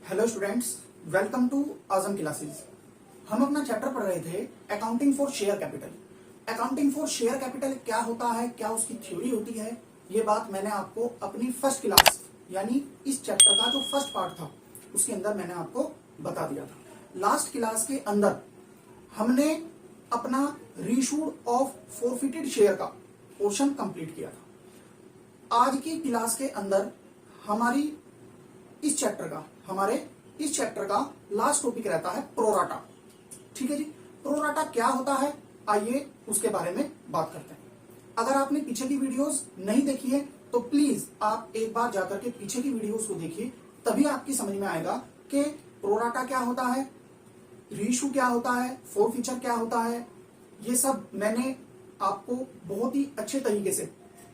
Hello students, welcome to Azam classes. हम अपना chapter पढ़ रहे थे accounting for share capital. Accounting for share capital क्या होता है, क्या उसकी थ्योरी होती है, ये बात मैंने आपको अपनी फर्स्ट क्लास यानी इस चैप्टर का जो फर्स्ट पार्ट था उसके अंदर मैंने आपको बता दिया था। लास्ट क्लास के अंदर हमने अपना रीशूड ऑफ फोरफिटेड शेयर का पोर्शन कंप्लीट किया था। आज की क्लास के अंदर हमारे इस चैप्टर का लास्ट टॉपिक रहता है प्रोराटा। ठीक है जी, प्रोराटा क्या होता है, आइए उसके बारे में बात करते हैं। अगर आपने पीछे की वीडियोस नहीं देखी है तो प्लीज आप एक बार जाकर के पीछे की वीडियोस को देखिए, तभी आपकी समझ में आएगा कि प्रोराटा क्या होता है, रीइशू क्या होता है, फोरफीचर क्या होता है। ये सब मैंने आपको बहुत ही अच्छे तरीके से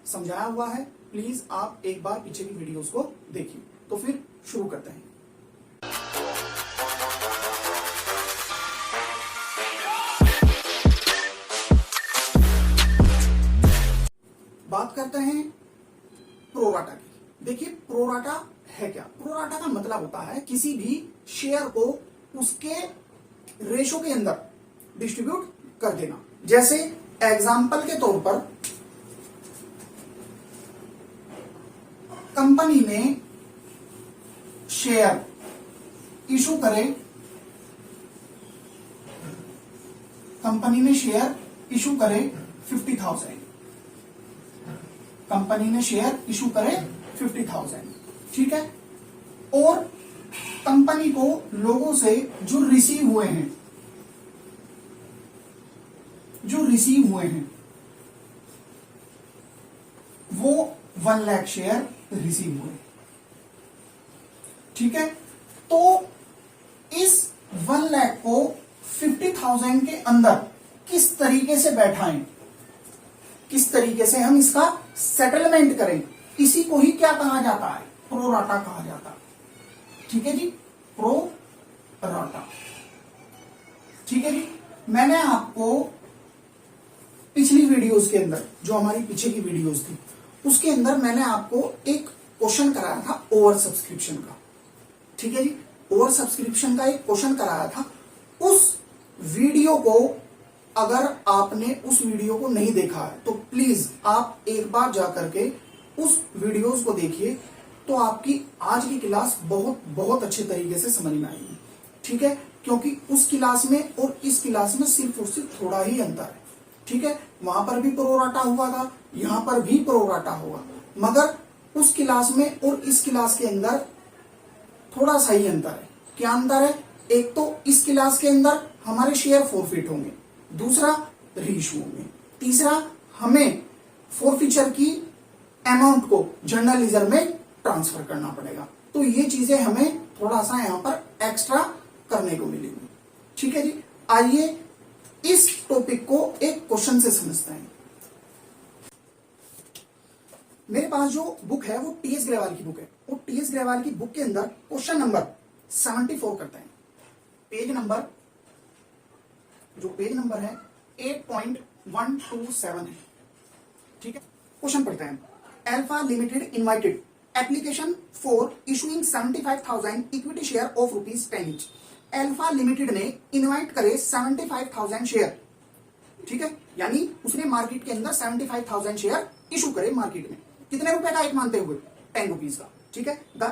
समझाया हुआ है। प्लीज आप एक बार पीछे की वीडियोस को देखिए। तो फिर शुरू करते हैं। बात करते हैं प्रोराटा की। देखिए प्रोराटा है क्या। प्रोराटा का मतलब होता है किसी भी शेयर को उसके रेशो के अंदर डिस्ट्रीब्यूट कर देना। जैसे एग्जाम्पल के तौर पर कंपनी ने शेयर इशू करे, कंपनी ने शेयर इशू करे 50,000, कंपनी ने शेयर इशू करे 50,000, ठीक है। और कंपनी को लोगों से जो रिसीव हुए हैं वो 1 लाख शेयर रिसीव हुए, ठीक है। तो इस 1 लाख को 50,000 के अंदर किस तरीके से बैठाएं, किस तरीके से हम इसका सेटलमेंट करें, इसी को ही क्या कहा जाता है, प्रोराटा कहा जाता है। ठीक है जी, प्रोराटा। ठीक है जी, मैंने आपको पिछली वीडियोस के अंदर, जो हमारी पीछे की वीडियोस थी, उसके अंदर मैंने आपको एक क्वेश्चन कराया था ओवर सब्सक्रिप्शन का। ठीक है जी, ओवर सब्सक्रिप्शन का एक क्वेश्चन कराया था। उस वीडियो को अगर आपने उस वीडियो को नहीं देखा है तो प्लीज आप एक बार जाकर के उस वीडियोस को देखिए, तो आपकी आज की क्लास बहुत बहुत अच्छे तरीके से समझ में आएगी। ठीक है, क्योंकि उस क्लास में और इस क्लास में सिर्फ और सिर्फ थोड़ा ही अंतर है। ठीक है, वहां पर भी प्रोराटा हुआ था, यहां पर भी प्रोराटा हुआ, मगर उस क्लास में और इस क्लास के अंदर थोड़ा सा ही अंतर है। क्या अंतर है, एक तो इस क्लास के अंदर हमारे शेयर फोरफिट होंगे, दूसरा रीइशू होंगे, तीसरा हमें फोरफीचर की अमाउंट को जर्नल लीजर में ट्रांसफर करना पड़ेगा। तो ये चीजें हमें थोड़ा सा यहां पर एक्स्ट्रा करने को मिलेंगी। ठीक है जी, आइए इस टॉपिक को एक क्वेश्चन से समझते हैं। मेरे पास जो बुक है वो टीएस ग्रेवाल की बुक है, और टीएस ग्रेवाल की बुक के अंदर क्वेश्चन नंबर 74 करते हैं। पेज नंबर है 8.127 है। ठीक है, क्वेश्चन पढ़ते हैं। Alpha limited invited application for issuing 75,000 equity share of ₹10 each. Alpha limited ने इनवाइट करे 75,000 शेयर। ठीक है, यानी उसने मार्केट के अंदर 75,000 शेयर इशू करे मार्केट में। कितने रुपए का एक मानते हुए, 10 रुपीज का। ठीक है, the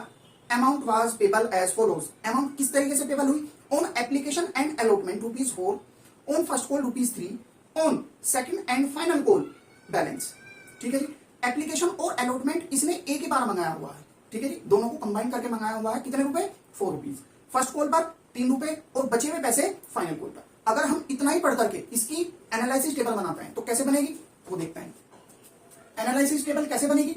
amount was payable as follows. Amount किस तरीके से पेबल हुई, on application and allotment ₹4, on first call ₹3, on second and final call balance. ठीक है जी, एप्लीकेशन और अलॉटमेंट इसने एक ही बार मंगाया हुआ है। ठीक है जी, दोनों को कंबाइन करके मंगाया हुआ है। कितने रुपए, 4 रुपीज। फर्स्ट कॉल पर 3 रुपए और बचे हुए पैसे फाइनल कॉल पर। अगर हम इतना ही पढ़ करके इसकी एनालिसिस टेबल बनाते हैं तो कैसे बनेगी वो देखते हैं। एनालिसिस टेबल कैसे बनेगी,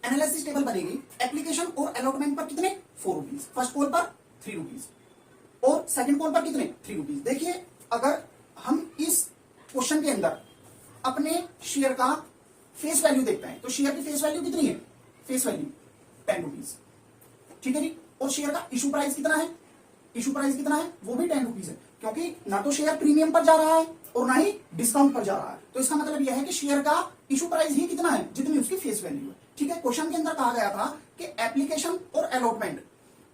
एनालिसिस टेबल बनेगी एप्लीकेशन और अलॉटमेंट पर कितने, 4 रुपीज, फर्स्ट कॉल पर 3 रुपीज और सेकंड कॉल पर कितने, 3 रुपीज। देखिए, अगर हम इस क्वेश्चन के अंदर अपने शेयर का फेस वैल्यू देखते हैं तो शेयर की फेस वैल्यू कितनी है, फेस वैल्यू 10 रुपीज। ठीक है जी, और शेयर का इशू प्राइस कितना है, इशू प्राइस कितना है, वो भी 10 रुपीज है, क्योंकि ना तो शेयर प्रीमियम पर जा रहा है और ना ही डिस्काउंट पर जा रहा है। तो इसका मतलब यह है कि शेयर का इशू प्राइस ही कितना है, जितनी उसकी फेस वैल्यू है। ठीक है, क्वेश्चन के अंदर कहा गया था कि एप्लीकेशन और अलॉटमेंट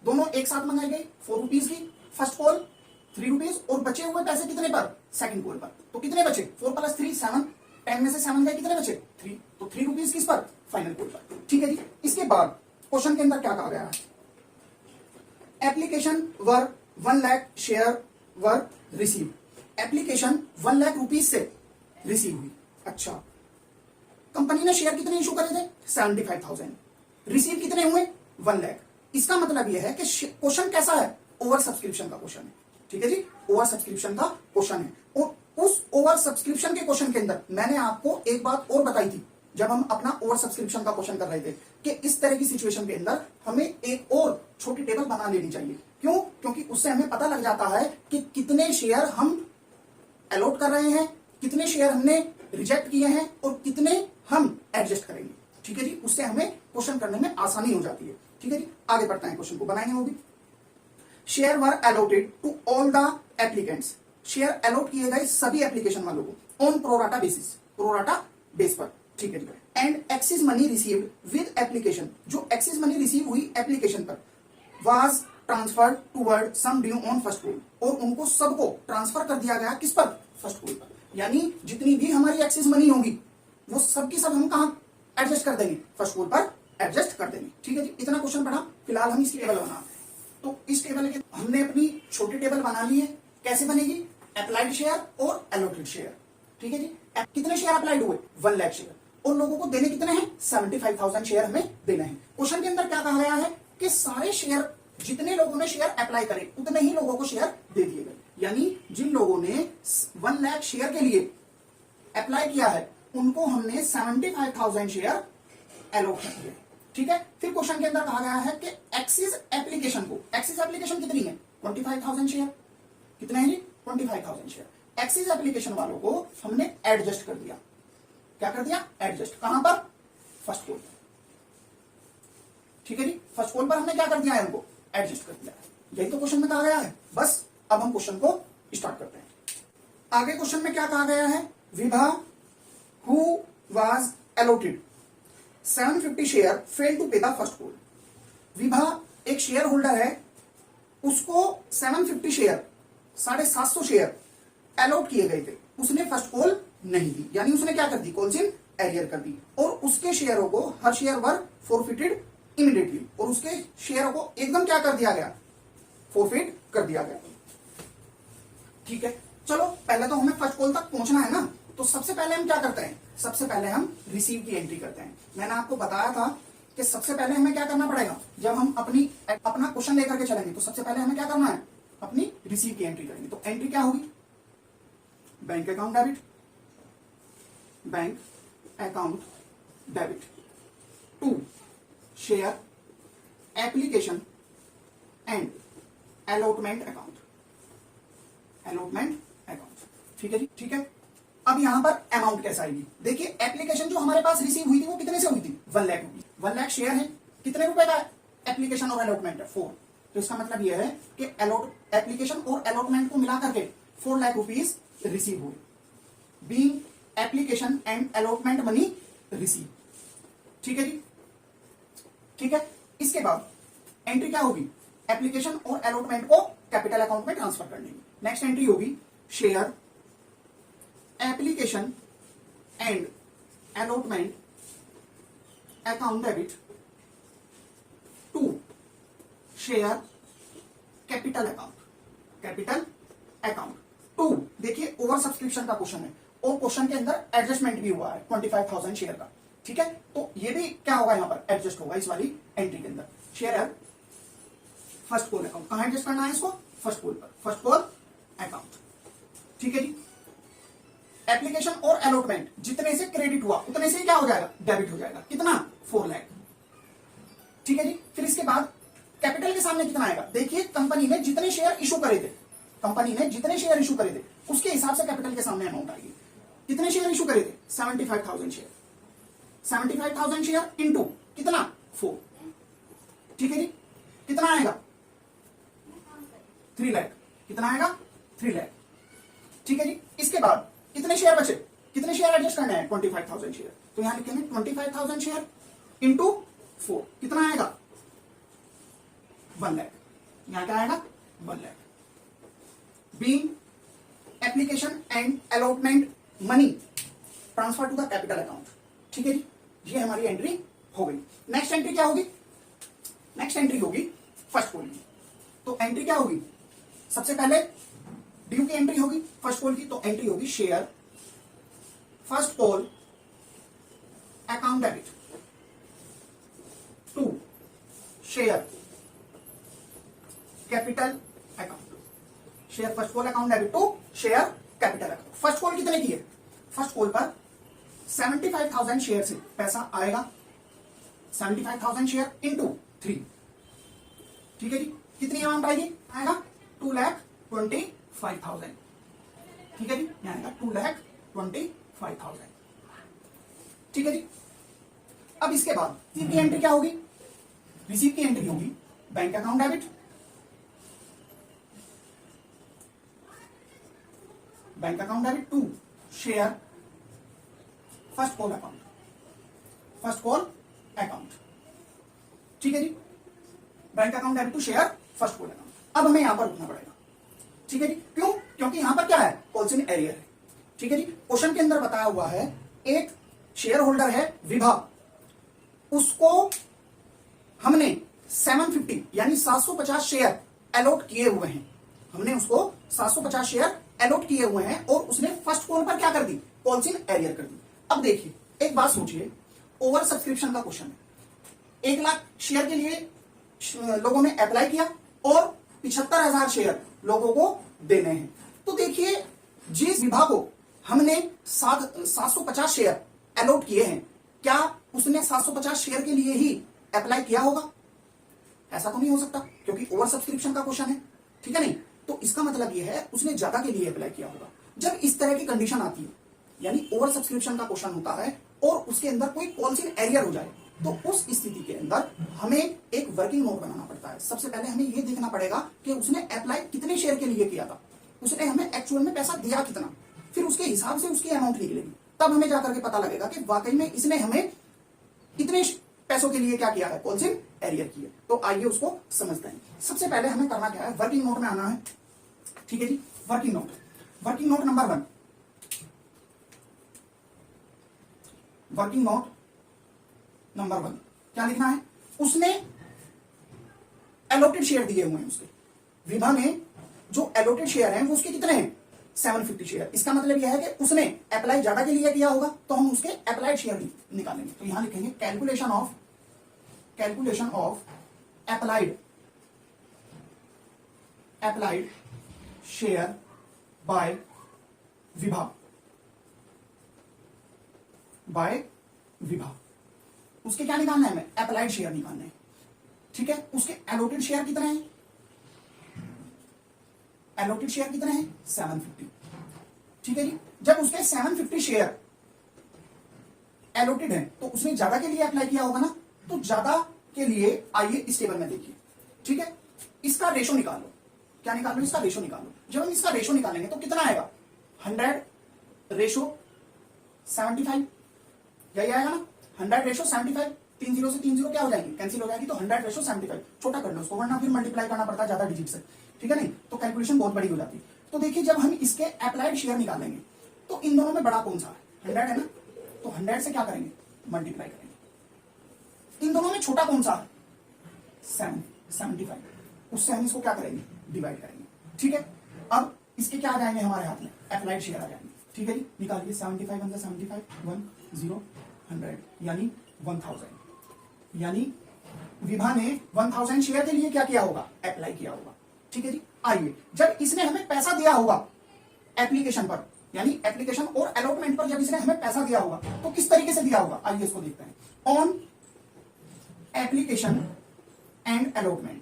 दोनों एक साथ मंगाई गई 4 रुपीज की फर्स्ट कॉल 3 रुपीज, और बचे हुए पैसे कितने पर, सेकंड कॉल पर। तो कितने बचे, 4 + 3 7, 10 में से 7 गए, कितने बचे 3, तो 3 रुपीज किस पर, फाइनल कॉल पर। ठीक है जी। इसके बाद क्वेश्चन के अंदर क्या कहा गया है, एप्लीकेशन वर 1 लाख शेयर वर रिसीव, एप्लीकेशन 1 लाख रुपीज से रिसीव हुई। अच्छा, कंपनी ने शेयर कितने इशू करे थे, 75,000, रिसीव कितने हुए, 1 लाख। इसका मतलब यह है कि क्वेश्चन कैसा है, ओवर सब्सक्रिप्शन का क्वेश्चन है। ठीक है जी, ओवर सब्सक्रिप्शन का क्वेश्चन है। और उस ओवर सब्सक्रिप्शन के क्वेश्चन के अंदर मैंने आपको एक बात और बताई थी जब हम अपना ओवर सब्सक्रिप्शन का क्वेश्चन कर रहे थे, कि इस तरह की सिचुएशन के अंदर हमें एक और छोटी टेबल बना लेनी चाहिए। क्यों, क्योंकि उससे हमें पता लग जाता है कि कितने शेयर हम अलॉट कर रहे हैं, कितने शेयर हमने रिजेक्ट किए हैं और कितने हम एडजस्ट करेंगे। ठीक है जी, उससे हमें क्वेश्चन करने में आसानी हो जाती है। ठीक है जी, आगे बढ़ते हैं, क्वेश्चन को बनाएंगे वो भी। Share were allotted to all the applicants, share allot किए गए सभी एप्लीकेशन वालों को on pro rata basis, pro rata base पर। ठीक है जी। And excess money received with application, जो एक्सिस मनी रिसीव हुई एप्लीकेशन पर, was transferred toward some due on first call, और उनको सबको ट्रांसफर कर दिया गया किस पर, फर्स्ट कॉल पर। यानी जितनी भी हमारी एक्सिस मनी होगी वो सब की सब हम कहां एडजस्ट कर देंगे, फर्स्ट कॉल पर एडजस्ट कर देंगे। ठीक है जी, इतना क्वेश्चन पढ़ा। फिलहाल हम इसकी टेबल बनाते हैं। तो इस टेबल के हमने अपनी छोटी टेबल बना ली है। कैसे बनेगी, अप्लाइड शेयर और अलॉटेड शेयर। ठीक है जी, कितने शेयर अप्लाइड हुए, 1 लाख शेयर, और लोगों को देने कितने हैं, 75,000 शेयर हमें देने हैं। क्वेश्चन के अंदर क्या कहा गया है कि सारे शेयर, जितने लोगों ने शेयर अप्लाई करे उतने ही लोगों को शेयर दे दिए गए। यानी जिन लोगों ने 1 लाख शेयर के लिए अप्लाई किया है उनको हमने 75,000 शेयर अलॉट कर दिए। ठीक है, फिर क्वेश्चन के अंदर कहा गया है कि एक्सिस एप्लीकेशन को, एक्सिस एप्लीकेशन कितनी है, 25,000 शेयर, कितने हैं जी, 25,000 शेयर। एक्सिस एप्लीकेशन वालों को हमने एडजस्ट कर दिया। क्या कर दिया, एडजस्ट, कहां पर, फर्स्ट कॉल पर। ठीक है जी, फर्स्ट कॉल पर हमने क्या कर दिया है, उनको एडजस्ट कर दिया। यही तो क्वेश्चन में कहा गया है। बस अब हम क्वेश्चन को स्टार्ट करते हैं। आगे क्वेश्चन में क्या कहा गया है, Vibha who was allotted 750 share fail to pay the first call. Vibha एक शेयर होल्डर है, उसको 750 शेयर, 750 शेयर अलॉट किए गए थे, उसने फर्स्ट कॉल नहीं दी, यानी उसने क्या कर दी, कॉल्स इन एरियर कर दी, और उसके शेयरों को हर शेयर वर फॉरफिटेड इमीडिएटली, और उसके शेयरों को एकदम क्या कर दिया गया, फॉरफिट कर दिया गया। ठीक है, चलो पहले तो हमें फर्स्ट कॉल तक पहुंचना है ना, तो सबसे पहले हम क्या करते हैं, सबसे पहले हम रिसीव की एंट्री करते हैं। मैंने आपको बताया था कि सबसे पहले हमें क्या करना पड़ेगा, जब हम अपना क्वेश्चन लेकर के चलेंगे तो सबसे पहले हमें क्या करना है, अपनी रिसीव की एंट्री करेंगे। तो एंट्री क्या होगी, bank account debit, bank account debit to share application and allotment account, allotment account. ठीक है जी, ठीक है। अब यहां पर अमाउंट कैसा आएगी, देखिए एप्लीकेशन जो हमारे पास रिसीव हुई थी वो कितने से हुई थी, 1 लाख रुपीज। 1 लाख शेयर है, कितने रुपए का एप्लीकेशन और अलॉटमेंट है, 4। तो इसका मतलब यह है कि एप्लीकेशन और अलॉटमेंट को मिलाकर के 4 लाख रुपीज रिसीव हुए, being application and allotment money receive. ठीक है जी, ठीक है। इसके बाद एंट्री क्या होगी, एप्लीकेशन और अलॉटमेंट को कैपिटल अकाउंट में ट्रांसफर करने की। नेक्स्ट एंट्री होगी share application and allotment account debit to share capital account, capital account to. देखिए ओवर सब्सक्रिप्शन का क्वेश्चन है और क्वेश्चन के अंदर एडजस्टमेंट भी हुआ है 25,000 शेयर का। ठीक है, तो ये भी क्या होगा, यहां पर एडजस्ट होगा इस वाली एंट्री के अंदर। शेयर फर्स्ट कॉल अकाउंट, कहां एडजस्ट करना है इसको, फर्स्ट कॉल पर, फर्स्ट कॉल अकाउंट। ठीक है जी, एप्लीकेशन और अलॉटमेंट जितने से क्रेडिट हुआ उतने से क्या हो जाएगा, डेबिट हो जाएगा, कितना, 4 लाख। ठीक है जी, फिर इसके बाद कैपिटल के सामने कितना आएगा, देखिए कंपनी ने जितने शेयर इशू करे थे, कंपनी ने जितने शेयर इशू करे थे उसके हिसाब से कैपिटल के सामने अमाउंट आएगी। कितने शेयर इशू करे थे, 75,000 शेयर, 75,000 शेयर इंटू कितना, 4। ठीक है जी, कितना आएगा, 3 लाख, कितना आएगा, 3 लाख। ठीक है जी, इसके बाद कितने शेयर बचे, कितने शेयर एडजस्ट करने हैं, 25,000 शेयर, तो यहां लिखेंगे 25,000 शेयर इंटू 4, कितना आएगा, 1 लाख। यहां क्या आएगा 1 lakh. Being application and allotment money transfer to the capital account. ठीक है जी, ये हमारी एंट्री हो गई। नेक्स्ट एंट्री क्या होगी? नेक्स्ट एंट्री होगी फर्स्ट कॉल की। तो एंट्री क्या होगी? सबसे पहले ड्यू की एंट्री होगी फर्स्ट कॉल की, तो एंट्री होगी share first call account debit to share capital account. Share first call account debit to share capital account. First call कितने की है? फर्स्ट कॉल पर 75,000 शेयर से पैसा आएगा, 75,000 शेयर इंटू 3। ठीक है जी, कितनी अमाउंट आएगी? आएगा 2,25,000। ठीक है जी, यहां आएगा 2,25,000। ठीक है जी। अब इसके बाद रिसीव की एंट्री क्या होगी? रिसीव की एंट्री होगी bank account debit, bank account debit to share first call account, first call account. ठीक है जी, bank account debit to share first call account. अब हमें यहां पर रुकना पड़ेगा। ठीक है जी, क्यों? क्योंकि यहां पर क्या है? कॉल्स इन एरियर है। ठीक है जी, क्वेश्चन के अंदर बताया हुआ है एक शेयर होल्डर है विभा, उसको हमने 750 यानी 750 शेयर अलॉट किए हुए हैं। हमने उसको 750 शेयर अलॉट किए हुए हैं और उसने फर्स्ट कॉल पर क्या कर दी? कॉल्स इन एरियर कर दी। अब देखिए, एक बात सोचिए, ओवर सब्सक्रिप्शन का क्वेश्चन है। 1 लाख शेयर के लिए लोगों ने अप्लाई किया और 75,000 शेयर लोगों को देने हैं। तो देखिए, जिस विभाग को हमने 750 शेयर अलॉट किए हैं, क्या उसने 750 शेयर के लिए ही अप्लाई किया होगा? ऐसा तो नहीं हो सकता, क्योंकि ओवर सब्सक्रिप्शन का क्वेश्चन है। ठीक है नहीं? तो इसका मतलब यह है उसने ज्यादा के लिए अप्लाई किया होगा। जब इस तरह की कंडीशन आती है, यानी ओवर सब्सक्रिप्शन का क्वेश्चन होता है और उसके अंदर कोई कॉल्स इन एरियर हो जाए, तो उस स्थिति के अंदर हमें एक वर्किंग नोट बनाना पड़ता है। सबसे पहले हमें यह देखना पड़ेगा कि उसने अप्लाई कितने शेयर के लिए किया था, उसने हमें एक्चुअल में पैसा दिया कितना, फिर उसके हिसाब से उसकी अमाउंट निकलेगी। तब हमें जाकर के पता लगेगा कि वाकई में इसने हमें इतने पैसों के लिए क्या किया है? कॉल्स इन एरियर किए। तो आइए उसको समझते हैं। सबसे पहले हमें करना क्या है? वर्किंग नोट में आना है। ठीक है जी, working note. Working note number 1, working note number 1 क्या लिखना है? उसने एलोटेड शेयर दिए हुए हैं उसके, विभा में जो एलोटेड शेयर हैं वो उसके कितने हैं? 750 शेयर। इसका मतलब यह है कि उसने अप्लाई ज्यादा के लिए किया होगा, तो हम उसके अप्लाइड शेयर निकालेंगे। तो यहां लिखेंगे calculation of applied share by Vibha, उसके क्या निकालना है? हमें अप्लाइड शेयर निकालना है। ठीक है, उसके एलोटेड शेयर कितने हैं? एलोटेड शेयर कितने हैं? 750। ठीक है जी, जब उसके 750 शेयर एलोटेड हैं, तो उसने ज्यादा के लिए अप्लाई किया होगा ना, तो ज्यादा के लिए आइए इस टेबल में देखिए। ठीक है, इसका रेशो निकाल लो। क्या निकाल लो? इसका रेशो निकाल लो। जब हम इसका रेशो निकालेंगे तो कितना आएगा? 100/75, यही आएगा ना? 100/75, 3 0 से 3 0 क्या हो जाएगी? कैंसिल हो जाएगी। तो 100/75 छोटा कर लो उसको, वरना फिर मल्टीप्लाई करना पड़ता है ज्यादा डिजिट से। ठीक है नहीं? तो कैलकुलेशन बहुत बड़ी हो जाती है। तो देखिए, जब हम इसके अप्लाइड शेयर निकालेंगे तो इन दोनों में बड़ा कौन सा है? 100 है ना, तो 100 से क्या करेंगे? मल्टीप्लाई करेंगे। इन दोनों में छोटा कौन सा है? 75, उससे हम इसको क्या करेंगे? डिवाइड करेंगे। ठीक है, अब इसके क्या आ जाएंगे हमारे हाथ में? अप्लाइड शेयर आ जाएंगे। ठीक है जी, निकालिए। 75 × 75, 1 0 100 यानी 1000। यानी विभा ने 1000 शेयर के लिए क्या किया होगा? अप्लाई किया होगा। ठीक है जी, आइए, जब इसने हमें पैसा दिया होगा एप्लीकेशन पर, यानी एप्लीकेशन और अलॉटमेंट पर जब इसने हमें पैसा दिया होगा, तो किस तरीके से दिया होगा? आइए इसको देखते हैं। ऑन एप्लीकेशन एंड अलॉटमेंट,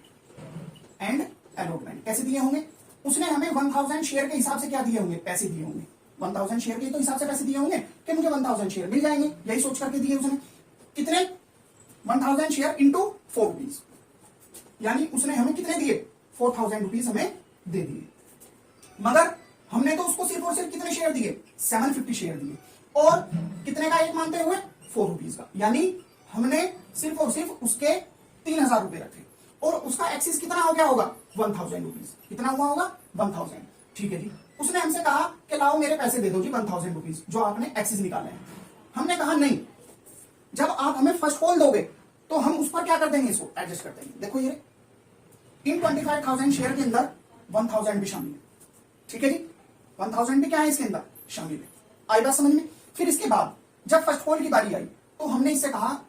कैसे दिए होंगे? उसने हमें 1000 शेयर के हिसाब से क्या दिए होंगे? पैसे दिए होंगे। 1000 शेयर के तो हिसाब से पैसे दिए होंगे कि मुझे 1000 शेयर मिल जाएंगे, यही सोच करके दिए उसने। कितने? 1000 शेयर इंटू 4 रुपीज, यानी उसने हमें कितने दिए? 4000 रुपीज हमें दे दिए। मगर हमने तो उसको सिर्फ और सिर्फ कितने शेयर दिए? 750 शेयर दिए, और कितने का एक मानते हुए? 4 रुपीज का। यानी हमने सिर्फ और सिर्फ उसके 3000 रुपए रखे। और उसका एक्सिस कितना हो गया होगा 1000 रुपीज। कितना हुआ होगा 1000। ठीक है जी। उसने हमसे कहा कि लाओ मेरे पैसे दे दो जी 1000 रुपीज जो आपने एक्सिस निकाले हैं। हमने कहा नहीं, जब आप हमें फर्स्ट कॉल दोगे तो हम उस पर क्या कर देंगे, इसको एडजस्ट कर देंगे। देखो ये इन 25,000 शेयर के अंदर 1000 भी शामिल है। ठीक है जी, 1000 भी क्या है इसके अंदर शामिल है। आई बात समझ में। फिर इसके बाद जब फर्स्ट कॉल की बारी आई तो हमने इससे कहा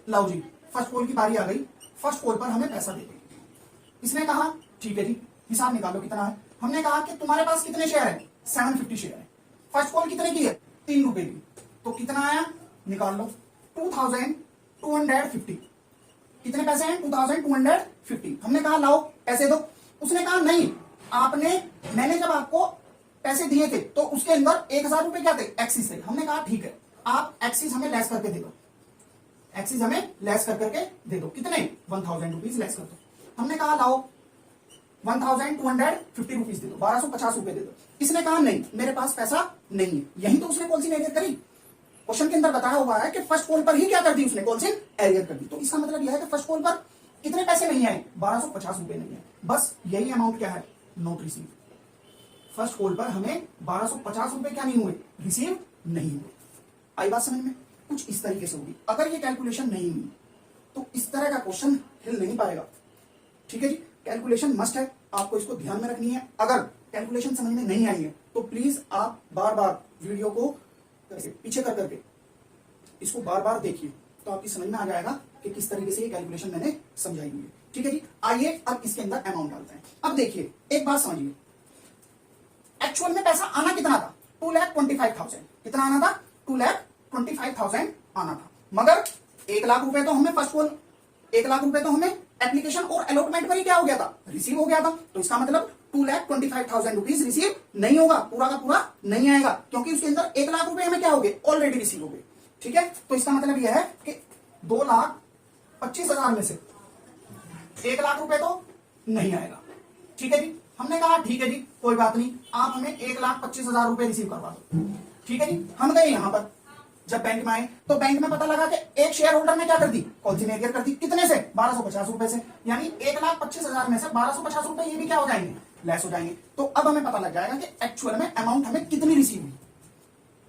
लाओ जी फर्स्ट कॉल की बारी आ गई, फर्स्ट कॉल पर हमें पैसा दे दो। इसने कहा ठीक है जी, हिसाब निकालो कितना है। हमने कहा कि तुम्हारे पास कितने शेयर है, 750 शेयर है। फर्स्ट कॉल कितने की है, 3 रुपए की। तो कितना आया निकाल लो, 2250। कितने पैसे हैं 2250। हमने कहा लाओ पैसे दो। उसने कहा नहीं, मैंने जब आपको पैसे दिए थे तो उसके अंदर 1000 रुपए क्या थे, एक्सिस थे। हमने कहा ठीक है, आप एक्सिस हमें लेस करके दे दो। एक्सिस हमें लेस कर करके दे दो। कितने 1000 रुपीज लेस कर दो। हमने कहा लाओ 1250 रुपीज दे दो, 1250 रुपए दे दो। इसने कहा नहीं, मेरे पास पैसा नहीं है। यही तो उसने कॉल सी एरियर करी। क्वेश्चन के अंदर बताया हुआ है कि फर्स्ट कॉल पर ही क्या कर दी उसने, कॉल सी एरियर कर दी। तो इसका मतलब यह है कि फर्स्ट कॉल पर कितने पैसे नहीं आए, 1250 रुपए नहीं है। बस यही अमाउंट क्या है, नॉट रिसीव। फर्स्ट कॉल पर हमें 1250 रुपए क्या नहीं हुए, रिसीव नहीं हुए। आई बात समझ में। कुछ इस तरीके से होगी। अगर ये कैलकुलेशन नहीं हुई तो इस तरह का क्वेश्चन हिल नहीं पाएगा। ठीक है जी, कैलकुलेशन मस्ट है, आपको इसको ध्यान में रखनी है। अगर कैलकुलेशन समझ में नहीं आई है तो प्लीज आप बार बार वीडियो को पीछे कर करके इसको बार बार देखिए, तो आपकी समझ में आ जाएगा कि किस तरीके से ये कैलकुलेशन मैंने समझाई हुई है। ठीक है जी, आइए अब इसके अंदर अमाउंट डालते हैं। अब देखिए एक बात समझिए, एक्चुअल में पैसा आना कितना था, 2,25,000। कितना आना था, 2,25,000 आना था। मगर 1 लाख रुपए तो हमें फर्स्ट कॉल, 1 लाख रुपए तो हमें एप्लीकेशन और अलॉटमेंट पर ही क्या हो गया था, रिसीव हो गया था। तो इसका मतलब 2,25,000 रुपीज रिसीव नहीं होगा, पूरा का पूरा नहीं आएगा, क्योंकि उसके अंदर 1 लाख रुपए हमें क्या हो गए, ऑलरेडी रिसीव हो गए। ठीक है, तो इसका मतलब यह है कि 2,25,000 में से 1 लाख रुपए तो नहीं आएगा। ठीक है जी, हमने कहा ठीक है जी कोई बात नहीं, आप हमें 1,25,000 रुपए रिसीव करवा दो। ठीक है जी, हम गए यहां पर, जब बैंक में आए तो बैंक में पता लगा कि एक शेयर होल्डर ने क्या कर दी, कॉल एरियर कर दी। कितने से, 1250 रुपए से। यानी 1,25,000 में से 1250 रुपए ये भी क्या हो जाएंगे, लेस हो जाएंगे। तो अब हमें पता लग जाएगा कि एक्चुअल में अमाउंट हमें कितनी रिसीव हुई।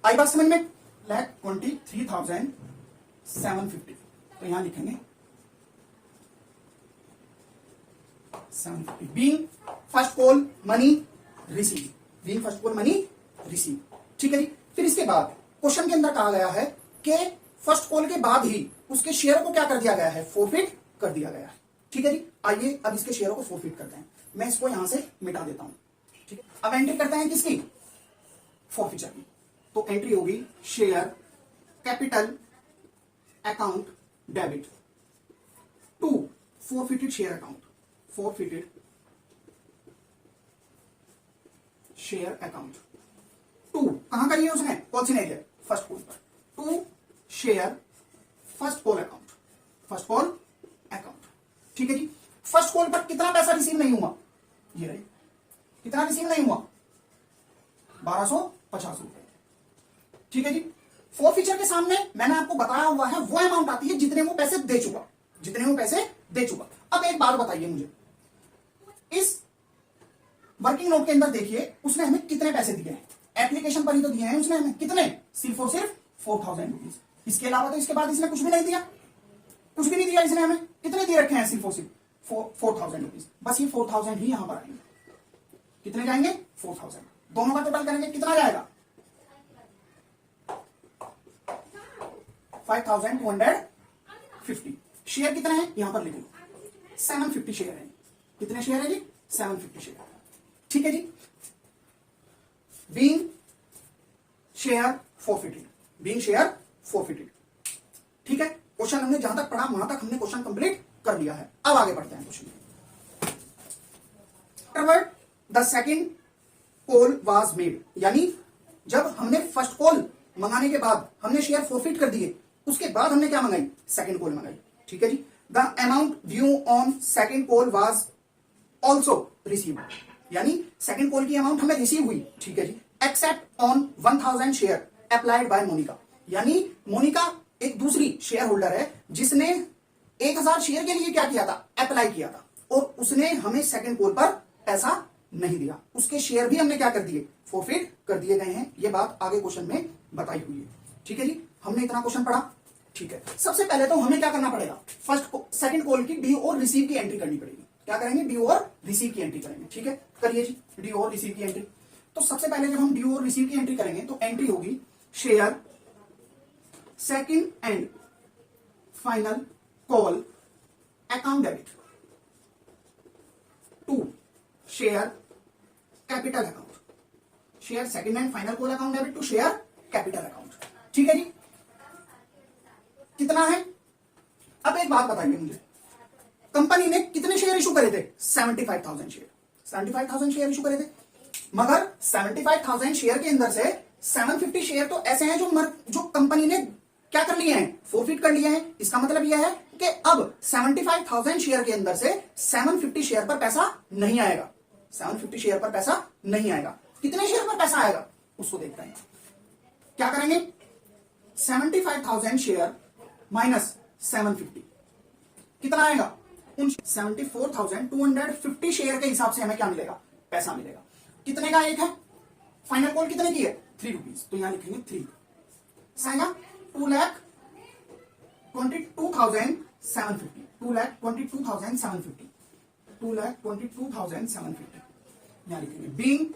आई बात समझ में। 1,23,750। तो यहां लिखेंगे 750 being first call money receive, being first call money receive. ठीक है जी। फिर इसके बाद क्वेश्चन के अंदर कहा गया है कि फर्स्ट कॉल के बाद ही उसके शेयर को क्या कर दिया गया है, फोरफिट कर दिया गया है। ठीक है जी, आइए अब इसके शेयरों को फोरफिट करते हैं। मैं इसको यहां से मिटा देता हूं। ठीक है, अब एंट्री करते हैं किसकी, फोरफिचर की। तो एंट्री होगी share capital account debit to forfeited share account, forfeited share account to, कहां करी है उसने, कौन सी नहीं, फर्स्ट कॉल पर, to share first call account, first call account. ठीक है जी, फर्स्ट कॉल पर कितना पैसा रिसीव नहीं हुआ, ये रही, कितना रिसीव नहीं हुआ, 1250 रुपए। ठीक है जी, फोरफिचर के सामने मैंने आपको बताया हुआ है वो अमाउंट आती है जितने वो पैसे दे चुका, जितने वो पैसे दे चुका। अब एक बात बताइए मुझे, इस वर्किंग नोट के अंदर देखिए उसने हमें कितने पैसे दिए हैं, एप्लीकेशन पर ही तो दिए हैं उसने हमें, कितने, सिर्फ और सिर्फ 4,000 रुपीज। इसके अलावा तो इसके बाद इसने कुछ भी नहीं दिया, कुछ भी नहीं दिया इसने हमें। कितने दिए रखे हैं, सिर्फ और सिर्फ 4,000 रुपीज। बस ये 4,000 ही यहां पर आएंगे। कितने जाएंगे, 4,000। दोनों का टोटल करेंगे कितना जाएगा, 5,250। शेयर कितने हैं यहां पर लिख लो, 750 शेयर है। कितने शेयर है जी, 750 शेयर। ठीक है जी, being share forfeited, being share forfeited. ठीक है, क्वेश्चन हमने जहां तक पढ़ा वहां तक हमने क्वेश्चन कंप्लीट कर लिया है। अब आगे बढ़ते हैं question. Afterward the second call was made, यानी जब हमने फर्स्ट कॉल मंगाने के बाद हमने शेयर फोरफिट कर दिए, उसके बाद हमने क्या मंगाई, सेकंड कॉल मंगाई। ठीक है जी, the amount due on second call was also receive, यानी सेकंड कॉल की अमाउंट हमें रिसीव हुई। ठीक है जी, except on 1,000 share applied by Monica, यानी मोनिका एक दूसरी शेयर होल्डर है जिसने 1000 शेयर के लिए क्या किया था, अप्लाई किया था, और उसने हमें सेकंड कॉल पर पैसा नहीं दिया, उसके शेयर भी हमने क्या कर दिए, फॉरफिट कर दिए गए हैं। ये बात आगे क्वेश्चन में बताई हुई है। ठीक है जी, हमने इतना क्वेश्चन पढ़ा। ठीक है, सबसे पहले तो हमें क्या करना पड़ेगा, फर्स्ट सेकंड कॉल की ड्यू और रिसीव की एंट्री करनी पड़ेगी। क्या करेंगे, ड्यू और रिसीव की एंट्री करेंगे। ठीक है, करिए जी ड्यू और रिसीव की एंट्री। तो सबसे पहले जब हम ड्यू और रिसीव की एंट्री करेंगे तो एंट्री होगी share second and final call account debit to share capital account, share second and final call account debit to share capital account. ठीक है जी, कितना है। अब एक बात बताइए मुझे, कंपनी ने कितने शेयर इशू करे थे, 75,000 शेयर, 75,000 शेयर इशू करे थे, मगर 75,000 शेयर के अंदर से 750 शेयर तो ऐसे हैं जो कंपनी ने क्या कर लिए हैं, फोरफिट कर लिए हैं। इसका मतलब यह है कि अब 75,000 शेयर के अंदर से 750 शेयर पर पैसा नहीं आएगा, 750 शेयर पर पैसा नहीं आएगा। कितने शेयर पर पैसा आएगा उसको देखते हैं। क्या करेंगे, 75,000 शेयर माइनस 750 कितना आएगा, उन 74,250 शेयर के हिसाब से हमें क्या मिलेगा, पैसा मिलेगा। कितने का एक है, फाइनल कॉल कितने की है, 3 रुपीज, तो यहां लिखेंगे 3 आएगा 2,22,750, 2,22,750, 2,22,750 यहां लिखेंगे। Being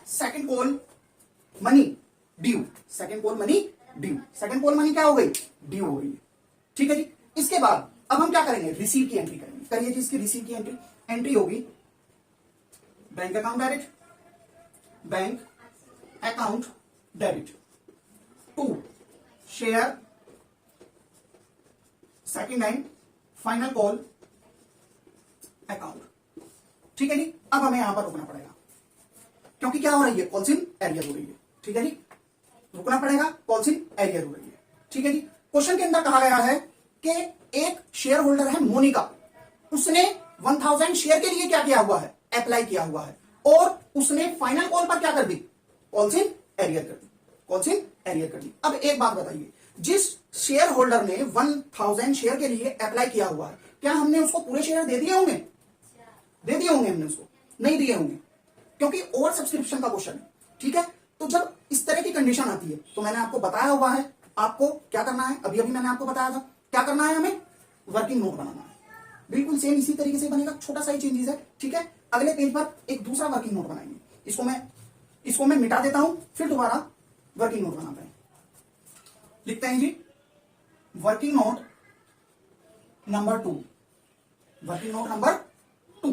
second call money due, second call money due, second call money क्या हो गई, ड्यू हो गई। ठीक है जी, इसके बाद अब हम क्या करेंगे, रिसीव की एंट्री करेंगे। करिए जी इसकी रिसीव की एंट्री। एंट्री होगी bank account debit, bank account debit to share second and final call account. ठीक है जी, अब हमें यहां पर रुकना पड़ेगा क्योंकि क्या हो रही है, कॉल्स इन एरियर हो रही है। ठीक है जी, रुकना पड़ेगा, कॉल्स इन एरियर हो रही है। ठीक है जी, क्वेश्चन के अंदर कहा गया है कि एक शेयर होल्डर है मोनिका, उसने 1000 शेयर के लिए क्या किया हुआ है, अप्लाई किया हुआ है, और उसने फाइनल कॉल पर क्या कर दी, कॉल्स इन एरियर कर दी, कॉल्स इन एरियर कर दी। अब एक बात बताइए, जिस शेयर होल्डर ने 1000 शेयर के लिए अप्लाई किया हुआ है, क्या हमने उसको पूरे शेयर दे दिए होंगे, दे दिए होंगे हमने उसको, नहीं दिए होंगे, क्योंकि ओवर सब्सक्रिप्शन का क्वेश्चन है। ठीक है, तो जब इस तरह की कंडीशन आती है तो मैंने आपको बताया हुआ है, आपको क्या करना है, अभी अभी मैंने आपको बताया था क्या करना है, हमें वर्किंग नोट बनाना है। बिल्कुल सेम इसी तरीके से बनेगा, छोटा सा ही चेंजेस है। ठीक है, अगले पेज पर एक दूसरा वर्किंग नोट बनाएंगे, इसको मैं मिटा देता हूं, फिर दोबारा वर्किंग नोट बनाते हैं। लिखते हैं जी working note number 2, working note number 2।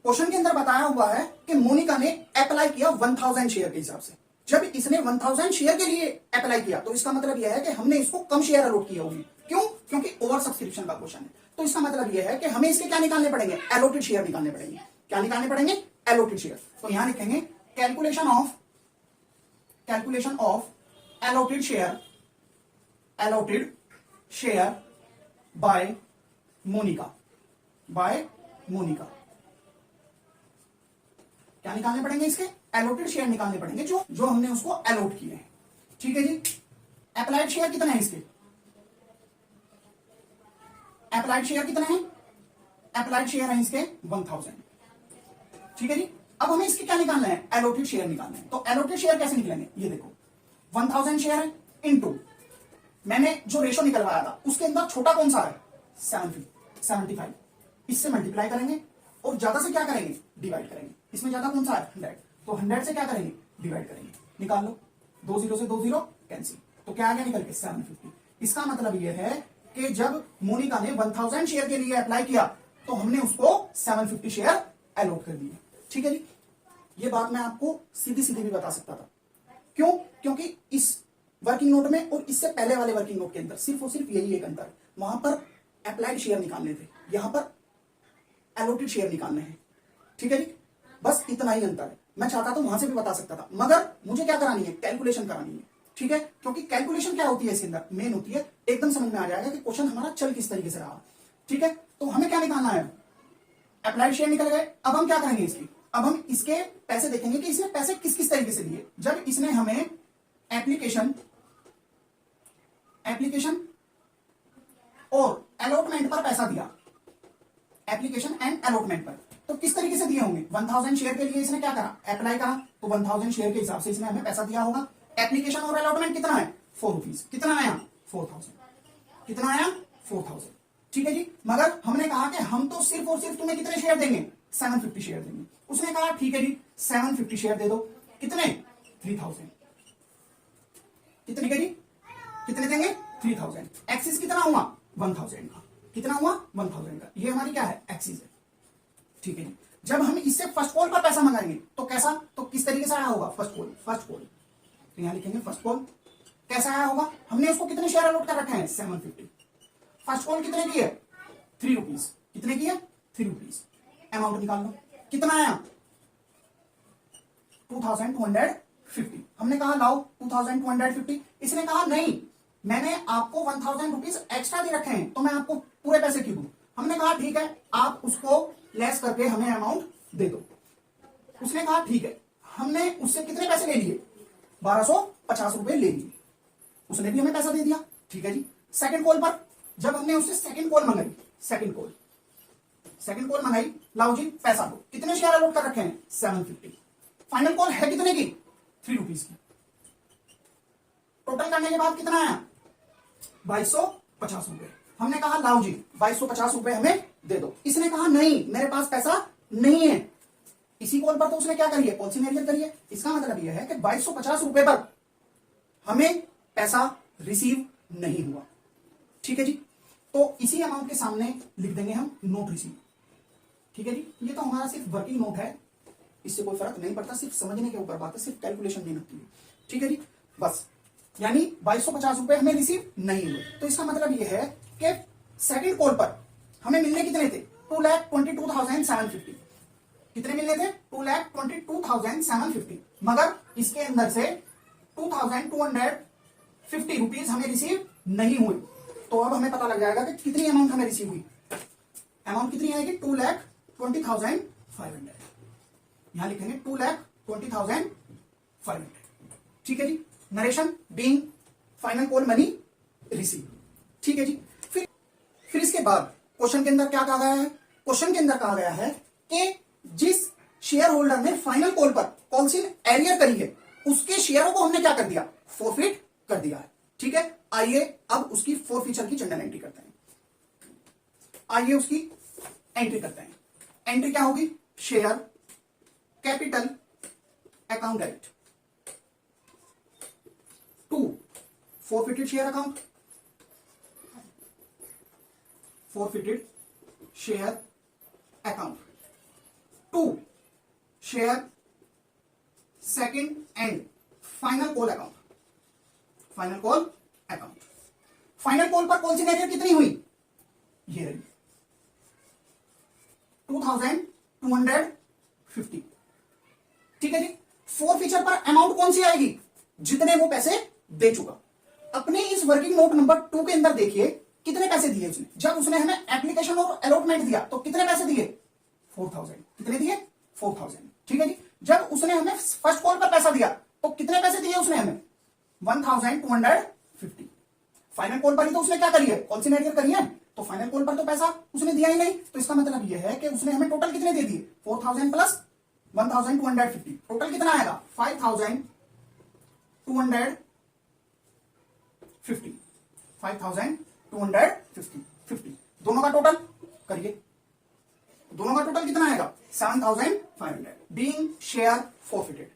Question के अंदर बताया हुआ है कि मोनिका ने अप्लाई किया 1000 शेयर के हिसाब से। जब इसने 1000 शेयर के लिए अप्लाई किया तो इसका मतलब यह है कि हमने इसको कम शेयर अलॉट किए होंगे। क्यों, क्योंकि ओवर सब्सक्रिप्शन का क्वेश्चन है। तो इसका मतलब यह है कि हमें इसके क्या निकालने पड़ेंगे, एलोटेड शेयर निकालने पड़ेंगे। क्या निकालने पड़ेंगे, एलोटेड शेयर। तो यहां लिखेंगे calculation of allotted share by Monika, क्या निकालने पड़ेंगे, इसके एलोटेड शेयर निकालने पड़ेंगे जो हमने उसको अलॉट किए हैं। ठीक है जी, अप्लाइड शेयर कितना है इसके, अप्लाइड शेयर कितना है, अप्लाइड शेयर है इसके 1000। ठीक है जी, अब हमें इसके क्या निकालना है, एलोटेड शेयर निकालना है। तो एलोटेड शेयर कैसे निकलेंगे, ये देखो 1000 शेयर है इनटू मैंने जो रेशो निकलवाया था उसके अंदर छोटा कौन सा है, 75, इससे मल्टीप्लाई करेंगे और ज्यादा से क्या करेंगे, डिवाइड करेंगे। इसमें ज्यादा कौन सा है, 100, तो 100 से क्या करेंगे, डिवाइड करेंगे। निकाल लो, 2 0 से 2 0 कैंसिल, तो क्या आ गया निकल के 750। इसका मतलब यह है कि जब मोनिका ने 1000 शेयर के लिए अप्लाई किया तो हमने उसको 750 शेयर अलॉट कर दिए। ठीक है जी, ये बात मैं आपको सीधी सीधी भी बता सकता था। क्यों, क्योंकि इस वर्किंग नोट में और इससे पहले वाले वर्किंग नोट के अंदर सिर्फ और सिर्फ यही एक अंतर, वहां पर अप्लाइड शेयर निकालने थे, यहां पर एलोटेड शेयर निकालने हैं। ठीक है जी, बस इतना ही अंतर है। मैं चाहता तो वहां से भी बता सकता था, मगर मुझे क्या करानी है, कैलकुलेशन करानी है। ठीक है, क्योंकि कैलकुलेशन क्या होती है इसके अंदर, मेन होती है, एकदम समझ में आ जाएगा कि क्वेश्चन हमारा चल किस तरीके से रहा। ठीक है, तो हमें क्या निकालना है, अप्लाइड शेयर निकल गए। अब हम क्या करेंगे इसकी, अब हम इसके पैसे देखेंगे कि इसने पैसे किस किस तरीके से लिए। जब इसने हमें एप्लीकेशन और अलॉटमेंट पर पैसा दिया, एप्लीकेशन एंड अलॉटमेंट पर, तो किस तरीके से दिए होंगे? 1000 शेयर के लिए इसने क्या करा? अप्लाई करा, तो 1000 शेयर के हिसाब से इसने हमें पैसा दिया होगा। एप्लीकेशन और अलॉटमेंट कितना है? 4 रुपीज। कितना आया? 4000। कितना आया? 4000। ठीक है जी। मगर हमने कहा कि हम तो सिर्फ और सिर्फ तुम्हें कितने शेयर देंगे? 750 शेयर देंगे। उसने कहा ठीक है जी 750 शेयर दे दो। कितने? 3000। कितने के जी? कितने देंगे? 3000। एक्सिस कितना हुआ? 1000 का। कितना हुआ? 1000 का। ये हमारी क्या है? एक्सिस है। ठीक है जी। जब हम इससे फर्स्ट कॉल पर पैसा मंगाएंगे तो कैसा, तो किस तरीके से आया होगा? फर्स्ट कॉल, फर्स्ट कॉल, तो यहां लिखेंगे फर्स्ट कॉल कैसा आया होगा? हमने उसको कितने शेयर अलॉट कर रखे हैं? 750। फर्स्ट कॉल कितने की है? 3 रुपीज। कितने की है? 3 रुपीज। अमाउंट निकाल लो, कितना आया? 2250। हमने कहा लाओ 2250। इसने कहा नहीं, मैंने आपको 1000 रुपीज एक्स्ट्रा दे रखे हैं तो मैं आपको पूरे पैसे क्यों दूं? हमने कहा ठीक है, आप उसको लेस करके हमें अमाउंट दे दो। उसने कहा ठीक है। हमने उससे कितने पैसे ले लिए? 1250 रुपए ले लिए। उसने भी हमें पैसा दे दिया। ठीक है जी। सेकंड कॉल पर जब हमने उससे सेकंड कॉल मंगाई, सेकंड कॉल मंगाई, लाओ जी पैसा दो। कितने शेयर अलॉट कर रखे हैं? 750। फाइनल कॉल है कितने की? 3 रुपीज की। टोटल करने के बाद कितना आया? 2250 रुपए। हमने कहा लाओ जी 2250 रुपए हमें दे दो। इसने कहा नहीं, मेरे पास पैसा नहीं है। इसी कॉल पर तो उसने क्या करी है? पॉलिसी मैनेजर करी है। इसका मतलब यह है कि 2250 रुपए पर हमें पैसा रिसीव नहीं हुआ। ठीक है जी। तो इसी अमाउंट के सामने लिख देंगे हम नोट रिसीव। ठीक है जी। ये तो हमारा सिर्फ वर्किंग नोट है, इससे कोई फर्क नहीं पड़ता, सिर्फ समझने के ऊपर बात है, सिर्फ कैलकुलेशन नहीं लगती है। ठीक है जी। बस यानी 2250 रुपए हमें रिसीव नहीं हुए। तो इसका मतलब यह है कि सेकंड कॉल पर हमें मिलने कितने थे? 2,22,750। कितने मिलने थे? 2,22,750। मगर इसके अंदर से 2,250 रुपीज हमें रिसीव नहीं हुई। तो अब हमें पता लग जाएगा कि कितनी अमाउंट हमें रिसीव हुई। अमाउंट कितनी आएगी? 2,20,500। यहां लिखेंगे 2,20,500। ठीक है जी। Narration being final call money receive. ठीक है जी। फिर इसके बाद क्वेश्चन के अंदर क्या कहा गया है? क्वेश्चन के अंदर कहा गया है कि जिस शेयर होल्डर ने फाइनल कॉल पर कॉल्सिन एरियर करी है उसके शेयरों को हमने क्या कर दिया? फोरफिट कर दिया है। ठीक है। आइए अब उसकी फोरफीचर की जनरल एंट्री करते हैं। आइए उसकी एंट्री करते हैं। एंट्री क्या होगी? Share capital account debit to forfeited share account, forfeited share account to share second and final call account, final call account. Final call पर कौन सी एरियर कितनी हुई? ये रही 2250। ठीक है जी। फोर फीचर पर अमाउंट कौन सी आएगी? जितने वो पैसे दे चुका। अपने इस वर्किंग नोट नंबर 2 के अंदर देखिए कितने पैसे दिए उसने। जब उसने हमें एप्लीकेशन और अलॉटमेंट दिया तो कितने पैसे दिए? 4000। कितने दिए? 4000। ठीक है जी। जब उसने हमें फर्स्ट कॉल पर पैसा दिया तो कितने पैसे दिए उसने हमें? 1250। फाइनल कॉल पर ही तो उसने क्या करी है? कॉल्सिन एरियर करी है। तो फाइनल कॉल पर तो पैसा उसने दिया ही नहीं। तो इसका मतलब यह है कि उसने हमें टोटल कितने दे दिए? 4000 प्लस 1250। टोटल कितना आएगा? 5250। 5250 दोनों का टोटल करिए। दोनों का टोटल कितना आएगा? 7500 being share forfeited.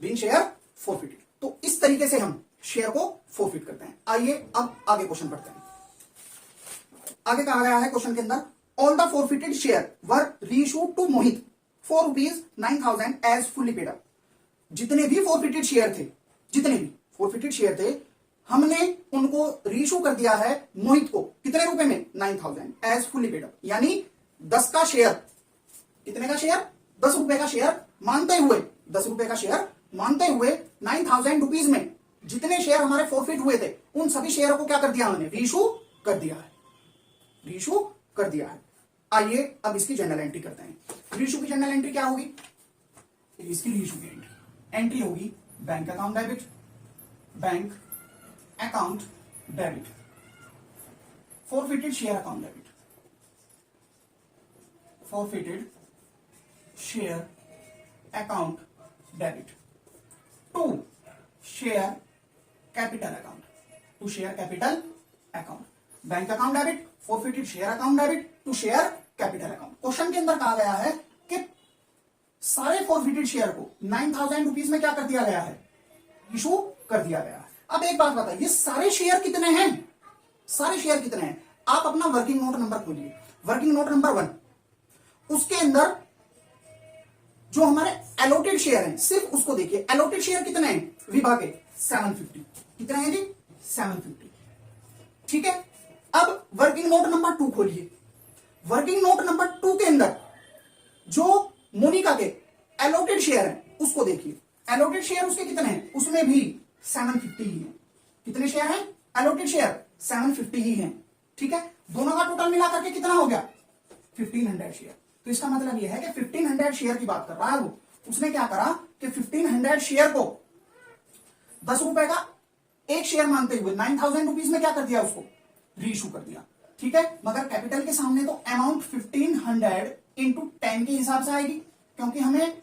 Being share forfeited. तो इस तरीके से हम शेयर को फोरफिट करते हैं। आइए अब आगे क्वेश्चन पढ़ते हैं। आगे कहा गया है क्वेश्चन के अंदर all the forfeited share were reissued to Mohit for ₹9,000 as fully paid up. जितने भी फोरफिटेड शेयर थे, जितने भी फोरफिटेड शेयर थे, हमने उनको रीइश्यू कर दिया है मोहित को। कितने रुपए में? 9,000 एज फुल्ली पेड अप। यानी 10 का शेयर, कितने का शेयर? 10 रुपए का शेयर मानते हुए, 10 रुपए का शेयर मानते हुए 9,000 रुपीज में जितने शेयर हमारे फोरफिट हुए थे उन सभी शेयरों को क्या कर दिया हमने? रीइश्यू कर दिया है। रीइश्यू कर दिया है। आइए अब इसकी जनरल एंट्री करते हैं। रीइश्यू की जनरल एंट्री क्या होगी? इसकी रीइश्यू की एंट्री होगी bank account debit, bank account debit forfeited share account debit, forfeited share account debit to share capital account, to share capital account, bank account debit, forfeited share account debit to share capital account। Question के अंदर कहा गया है कि सारे forfeited share को 9,000 rupees में क्या कर दिया गया है, इशू कर दिया गया है। अब एक बात बताइए, सारे शेयर कितने हैं, सारे शेयर कितने हैं? आप अपना वर्किंग नोट नंबर खोलिए, वर्किंग नोट नंबर 1, उसके अंदर जो हमारे एलोटेड शेयर हैं सिर्फ उसको देखिए। एलोटेड शेयर कितने हैं विभा के? 750। कितने हैं जी? 750। ठीक है, अब वर्किंग नोट नंबर 2 खोलिए। वर्किंग नोट नंबर 2 के अंदर जो मोनिका के एलोटेड शेयर हैं उसको देखिए। एलोटेड शेयर उसके कितने हैं? उसमें भी 750 ही है। कितने शेयर हैं एलोटेड शेयर? 750 ही हैं। ठीक है, दोनों का टोटल मिलाकर के कितना हो गया? 1500 शेयर। तो इसका मतलब यह है कि 1500 शेयर की बात कर रहा है वो। उसने क्या करा कि 1500 शेयर को 10 रुपए का एक शेयर मानते हुए 9,000 रुपीज में क्या कर दिया, उसको रीइशू कर दिया। ठीक है, मगर कैपिटल के सामने तो अमाउंट 1500 इंटू 10 के हिसाब से आएगी, क्योंकि हमें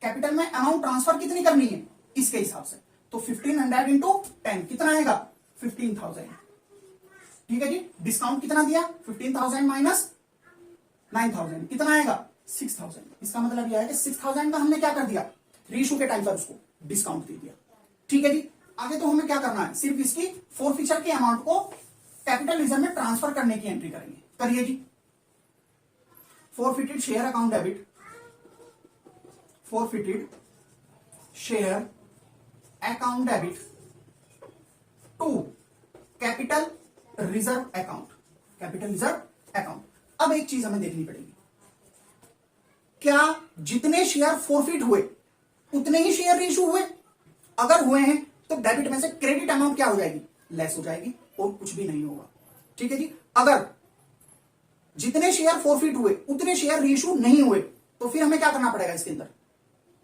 कैपिटल में अमाउंट ट्रांसफर कितनी करनी है इसके हिसाब से। तो 1500 इंटू 10 कितना आएगा? 15,000। ठीक है जी, डिस्काउंट कितना दिया? 15,000 माइनस 9,000 कितना आएगा? 6,000। इसका मतलब यह है कि 6,000 का हमने क्या कर दिया, रीइशू के टाइम पर उसको डिस्काउंट दे दिया। ठीक है जी, आगे तो हमें क्या करना है, सिर्फ इसकी फोरफीचर के अमाउंट को कैपिटल रिजर्व में ट्रांसफर करने की एंट्री करेंगे। करिए जी, forfeited share account debit, forfeited share account debit to capital reserve account, capital reserve account। अब एक चीज हमें देखनी पड़ेगी, क्या जितने शेयर फोरफिट हुए उतने ही शेयर इशू हुए? अगर हुए हैं तो डेबिट में से क्रेडिट अमाउंट क्या हो जाएगी, लेस हो जाएगी और कुछ भी नहीं होगा। ठीक है जी, अगर जितने शेयर फोरफिट हुए उतने शेयर रीइशू नहीं हुए तो फिर हमें क्या करना पड़ेगा इसके अंदर,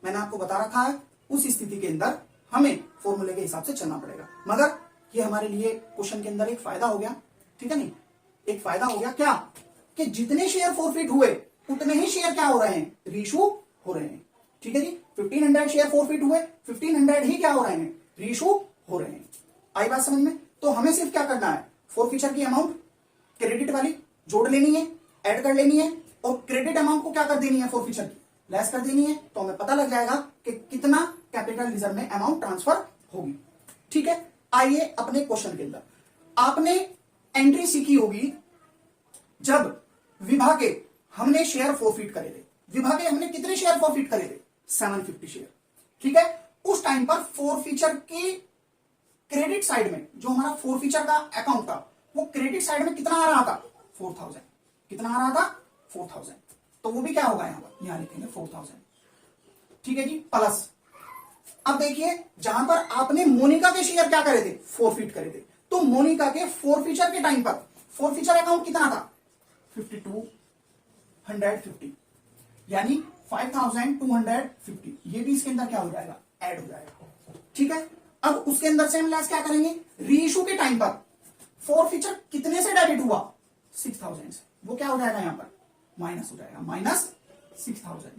मैंने आपको बता रखा है। उस स्थिति के अंदर हमें फॉर्मूले के हिसाब से चलना पड़ेगा। मगर ये हमारे लिए क्वेश्चन के अंदर एक फायदा हो गया। ठीक है नहीं, एक फायदा हो गया क्या, कि जितने शेयर फोरफिट हुए उतने ही शेयर क्या हो रहे हैं, रीइशू हो रहे हैं। ठीक है जी, 1500 शेयर फोरफिट हुए, 1500 ही क्या हो रहे हैं, रीइशू हो रहे हैं। आई बात समझ में? तो हमें सिर्फ क्या करना है, फोरफीचर की अमाउंट क्रेडिट वाली जोड़ लेनी है, ऐड कर लेनी है, और क्रेडिट अमाउंट को क्या कर देनी है, फोरफीचर की लेस कर देनी है। तो हमें पता लग जाएगा कि कितना कैपिटल रिजर्व में अमाउंट ट्रांसफर होगी। ठीक है, आइए अपने क्वेश्चन के अंदर। आपने एंट्री सीखी होगी जब विभा के हमने शेयर फोरफिट करे थे। विभा के हमने कितने शेयर फोरफिट करे थे, 750 शेयर। ठीक है, उस टाइम पर फोरफीचर की क्रेडिट साइड में जो हमारा फोरफीचर का अकाउंट था वो क्रेडिट साइड में कितना आ रहा था, 4,000। कितना आ रहा था, 4,000। तो वो भी क्या होगा, यहां लिखेंगे 4,000। ठीक है जी, प्लस अब देखिए जहां पर आपने मोनिका के शेयर क्या करे थे, फोरफिट करे थे, तो मोनिका के फोरफीचर के टाइम पर फोरफीचर अकाउंट कितना था, 5250, यानी 5,250। ये भी इसके अंदर क्या हो जाएगा, ऐड हो जाएगा। ठीक है, अब उसके अंदर से हम लेस क्या करेंगे, रीइशू के टाइम पर फोरफीचर कितने से डेबिट हुआ, 6,000 से। वो क्या हो जाएगा, यहां पर माइनस हो जाएगा, -6,000,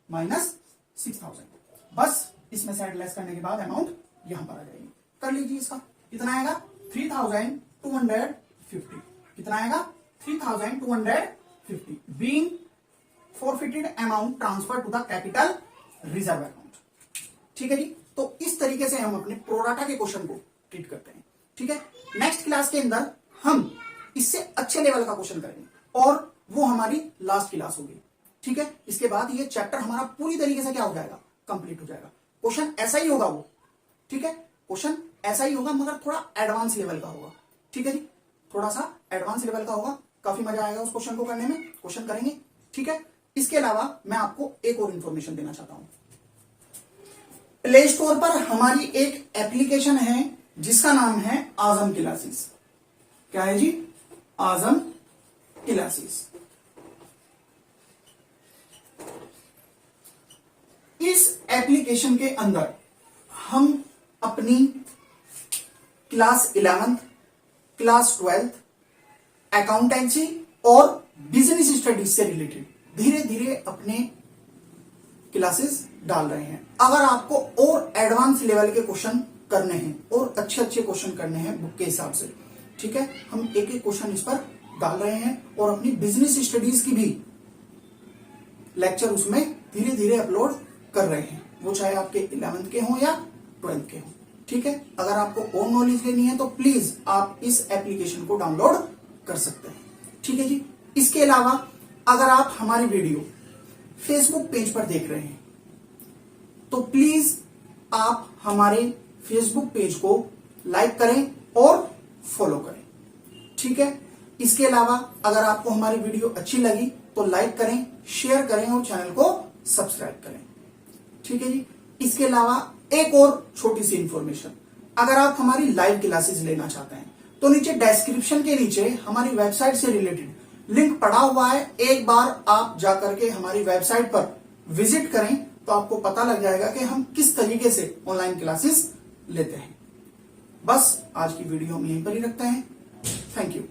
-6,000। बस इसमें से लेस करने के बाद अमाउंट यहां पर आ जाएगी। कर लीजिए, इसका कितना आएगा, 3,250। कितना आएगा, 3,250 being forfeited amount transferred to the capital reserve account। ठीक है जी, तो इस तरीके से हम अपने प्रोराटा के क्वेश्चन को ट्रीट करते हैं। ठीक है, नेक्स्ट क्लास के अंदर हम इससे अच्छे लेवल का क्वेश्चन करेंगे और वो हमारी लास्ट क्लास होगी। ठीक है, इसके बाद ये चैप्टर हमारा पूरी तरीके से क्या हो जाएगा, कंप्लीट हो जाएगा। क्वेश्चन ऐसा ही होगा वो। ठीक है, क्वेश्चन ऐसा ही होगा मगर थोड़ा एडवांस लेवल का होगा। ठीक है जी, थोड़ा सा एडवांस लेवल का होगा, काफी मजा आएगा उस क्वेश्चन को करने में। क्वेश्चन करेंगे। ठीक है, इसके अलावा मैं आपको एक और इंफॉर्मेशन देना चाहता हूं। प्ले स्टोर पर हमारी एक एप्लीकेशन है जिसका नाम है आजम क्लासेस। क्या है जी, आजम क्लासेस। इस एप्लीकेशन के अंदर हम अपनी class 11th, class 12th, accountancy और बिजनेस स्टडीज से रिलेटेड धीरे धीरे अपने क्लासेस डाल रहे हैं। अगर आपको और एडवांस लेवल के क्वेश्चन करने हैं और अच्छे अच्छे क्वेश्चन करने हैं बुक के हिसाब से, ठीक है, हम एक एक क्वेश्चन इस पर डाल रहे हैं और अपनी बिजनेस स्टडीज की भी लेक्चर उसमें धीरे धीरे अपलोड कर रहे हैं, वो चाहे आपके 11th के हों या 12th के हों, ठीक है। अगर आपको और नॉलेज लेनी है तो प्लीज आप इस एप्लीकेशन को डाउनलोड कर सकते हैं, ठीक है जी। इसके अलावा अगर आप हमारी वीडियो फेसबुक पेज पर देख रहे हैं तो प्लीज आप हमारे फेसबुक पेज को लाइक करें और फॉलो करें, ठीक है। इसके अलावा अगर आपको हमारी वीडियो अच्छी लगी तो लाइक करें, शेयर करें और चैनल को सब्सक्राइब करें, ठीक है जी। इसके अलावा एक और छोटी सी इंफॉर्मेशन, अगर आप हमारी लाइव क्लासेस लेना चाहते हैं तो नीचे डिस्क्रिप्शन के नीचे हमारी वेबसाइट से रिलेटेड लिंक पड़ा हुआ है। एक बार आप जाकर के हमारी वेबसाइट पर विजिट करें तो आपको पता लग जाएगा कि हम किस तरीके से ऑनलाइन क्लासेस लेते हैं। बस आज की वीडियो हम यहीं पर ही रखते हैं। Thank you.